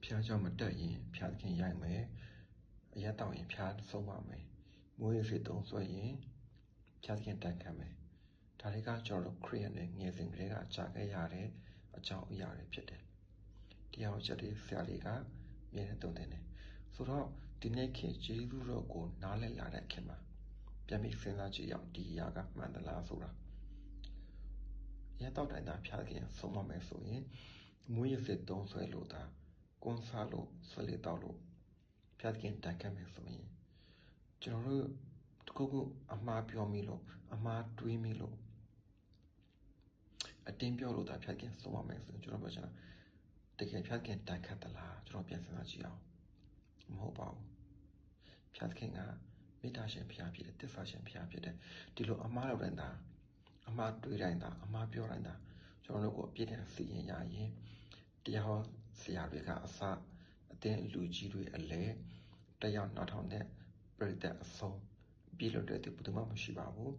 ဖျားကြောင့်မတက်ရင်ဖျားသခင်ရိုက်မယ်အရက်တောက်ရင်ဖျားဆုံးပါမယ်မွေးရည်တုံးဆွဲရင်ဖျားသခင်တန်ခံမယ်ဒါတွေကကျွန်တော်တို့ခရိယန်တွေငယ်စဉ်ကလေးကကြားခဲ့ရတဲ့အကြောင်းအရာတွေဖြစ်တယ်တရားချက်တွေဆရာတွေကမြင်တဲ့တုံးတယ်ဆိုတော့ဒီနေ့ခေတ်ဂျေဇုတော်ကိုနားလည်လာတဲ့ခင်မှာပြန်ပြီးစဉ်းစားကြည့်အောင်ဒီအရာကမှန်သလားဆိုတာရက်တော့တိုင်းသာဖျားသခင်ဆုံးမမယ်ဆိုရင်မွေးရည်တုံးဆွဲလို့သာကွန်ဆာလို့ဆွဲလေတော့လို့ဖျားသခင်တန်ခံမယ်ဆိုရင်ကျွန်တော်တို့တခုအမှားပြောမိလို့အမှားတွေးမိလို့အတင်းပြောလို့ဒါဖျားသခင်ဆုံးမမယ်ဆိုရင်ကျွန်တော်ပြောချင်တာတကယ်ဖျားသခင်တန်ခံသလားကျွန်တော်ပြန်စဉ်းစားကြည့်အောင်မဟုတ်ပါဘူးဖျားသခင်ကမေတ္တာရှင်ဖျားဖြစ်တယ်သစ္စာရှင်ဖျားဖြစ်တယ်ဒီလိုအမှားလုပ်တိုင်းသာအမှားတွေးတိုင်းသာအမှားပြောတိုင်းသာကျွန်တော်တို့ကိုအပြစ်ဒဏ်စီရင်ရရင်တရားဆရာတွေကအစအတင်းလူကြီးတွေအလဲတရားနာထောင်တဲ့ပြည်တဲ့အဆုံးပြည်လို့တဲ့ဘုသူမှမရှိပါဘူး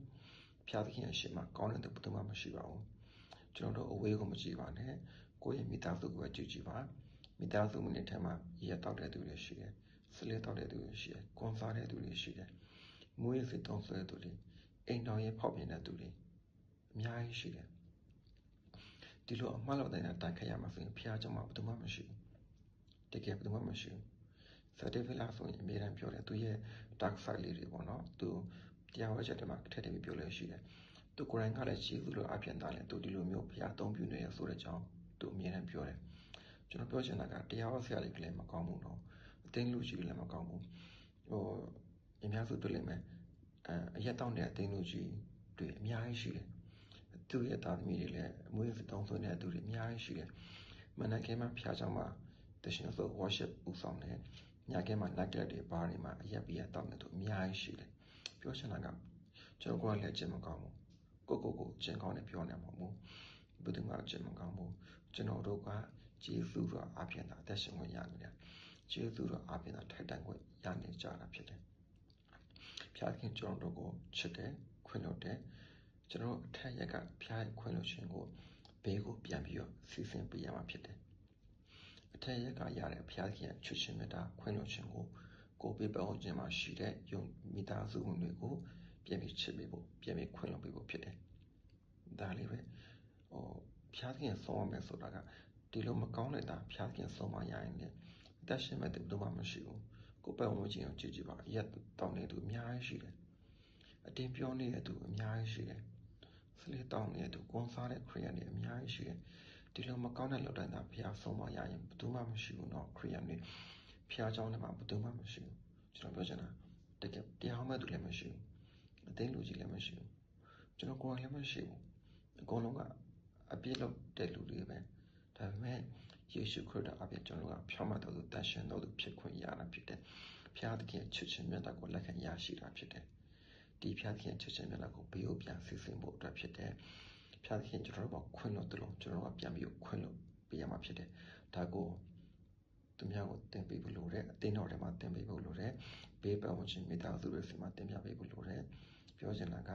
ဖျားသခင်အရှိမကောင်းတဲ့ဘုသူမှမရှိပါဘူးကျွန်တော်တို့အဝေးကိုမကြည့်ပါနဲ့ကိုယ့်ရဲ့မိသားစုကိုပဲကြည့်ပါမိသားစုမိနစ်ထဲမှာရက်တောက်တဲ့သူတွေရှိတယ်ဆလေးတောက်တဲ့သူတွေရှိတယ်ကွန်စားတဲ့သူတွေရှိတယ်မွေးစစ်တုံးဆွဲတဲ့သူတွေအိမ်တော်ရဲ့ဖောက်ပြန်တဲ့သူတွေအများကြီးရှိတယ်ဒီလိုအမှားလောက်တိုင်းတန်ခရမှာဆိုရင်ဖျားကြောင့်မှဘယ်သူမှမရှိဘူးတကယ်ဘယ်သူမှမရှိဘူးစတေဖီလာဆိုရင်အမြဲတမ်းပြောတယ်သူရဲ့ dark side လေးတွေပေါ့နော်သူတရားဝဲချက်တွေမှာထည့်ပြီးပြောလဲရှိတယ်သူကိုယ်တိုင်ကလည်းခြေစုလိုအပြင်သားလဲသူဒီလိုမျိုးဖျားသုံးပြနေရဆိုတဲ့အကြောင်းသူအမြဲတမ်းပြောတယ်ကျွန်တော်ပြောချင်တာကတရားဝဲဆရာတွေကလည်းမကောင်းဘူးတော့အသိလူကြီးလည်းမကောင်းဘူးအများစုတွေ့လိမ့်မယ်အရက်တောင်းတဲ့အသိလူကြီးတွေအများကြီးရှိတယ်သူရဲ့သားသမီးတွေလည်းအမွေးတောင်းဆိုနေတဲ့သူတွေအများကြီးရှိတယ်မနက်ကဲမှာဖျားကြောင်မှာတရှင်ဆို worship ပူဆောင်တယ်ညကဲမှာ night club တွေဘာတွေမှာအရက်ပြီးတောင်းနေသူအများကြီးရှိတယ်ပြောချင်တာကကျွန်တော်ကလည်းကျင့်မကောင်းဘူးကိုကျင့်ကောင်းတယ်ပြောနေမှာမဟုတ်ဘူးဘယ်သူမှကျင့်မကောင်းဘူးကျွန်တော်တို့ကဂျေစုတော်အပြင်သာအသက်ရှင်ခွင့်ရနေတယ်ဂျေစုတော်အပြင်သာထိုက်တန်ခွင့်ရနေကြတာဖြစ်တယ်ဖျားခင်ကျွန်တော်တို့ကိုချစ်တယ်ခွင့်လို့တယ်ကျွန်တော်အထက်ရက်ကဖျားခွင့်လို့ခြင်းကိုဘေးကိုပြန်ပြီးတော့စီစဉ်ပေးရမှာဖြစ်တယ်အထက်ရက်ကရတဲ့ဖျားခင်ချစ်ခြင်းမေတ္တာခွင့်လို့ခြင်းကိုပေးပေါင်းခြင်းမှာရှိတဲ့ယုံမိသားစုဝင်တွေကိုပြန်ပြီးချစ်ပေးဖို့ပြန်ပြီးခွင့်လို့ပေးဖို့ဖြစ်တယ်ဒါလေးပဲဖျားခင်ဆုံးရမယ်ဆိုတာကဒီလိုမကောင်းတဲ့တာဖျားခင်ဆုံးမရရင်လည်းအသက်ရှင်မဲ့တူမှမရှိဘူးကိုယ်ပတ်ဝန်းကျင်ကိုကြည့်ပါရက်တောင်းနေသူအများကြီးရှိတယ်အတင်းပြောနေတဲ့သူအများကြီးရှိတယ်ဆလေးတောင်းနေတဲ့သူကွန်စားတဲ့ခရိယန်တွေအများကြီးရှိတယ်ဒီလိုမကောင်းတဲ့လောက်တိုင်းသာဖျားဆုံးမရရင်ဘယ်သူမှမရှိဘူးနော်ခရိယန်တွေဖျားကြောင်းထဲမှာဘယ်သူမှမရှိဘူးကျွန်တော်ပြောချင်တာတကယ်တရားမဲ့သူလည်းမရှိဘူးအသိလူကြီးလည်းမရှိဘူးကျွန်တော်ကိုယ်လည်းမရှိဘူးအကုန်လုံးကအပြစ်လုပ်တဲ့လူတွေပဲဒါပေမဲ့ယေရှုခရစ်တော်အပြင်ကျွန်တော်ကဖြောင့်မတ်တော်သူတန်ရှင်တော်သူဖြစ်ခွင့်ရတာဖြစ်တယ်ဖျားသခင်ချစ်ခြင်းမြတ်တာကိုလက်ခံရရှိတာဖြစ်တယ်ဒီဖျားသခင်ချစ်ခြင်းမြတ်တာကိုဘေးကိုပြန်ဆစ်ဆင်ဖို့အတွက်ဖြစ်တယ်ဖျားသခင်ကျွန်တော်တို့ကခွင့်လို့တလုံးကျွန်တော်ကပြန်ပြီးခွင့်လို့ပေးရမှာဖြစ်တယ်ဒါကိုသူများကိုတင်ပေးဖို့လိုတယ်အသင်းတော်ထဲမှာတင်ပေးဖို့လိုတယ်ဘေးပတ်ဝန်းကျင်မိသားစုတွေစီမှာတင်ပြပေးဖို့လိုတယ်ပြောချင်တာက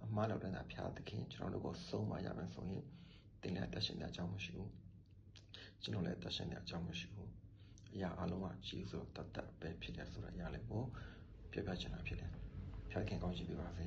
အမှားလောက်တဲ့ဖျားသခင်ကျွန်တော်တို့ကိုဆုံးမရမယ်ဆိုရင်တင်လည်းတက်ရှင်တဲ့အကြောင်းမရှိဘူးကျွန်တော်လည်းတက်ရှင်တဲ့အကြောင်းမရှိဘူးအရာအလုံးကဂျေဇုတတ်ပဲဖြစ်တယ်ဆိုတဲ့အရာလေးကိုပြပြချင်တာဖြစ်တယ်ဖျားခင်ကောင်းချီးပေးပါစေ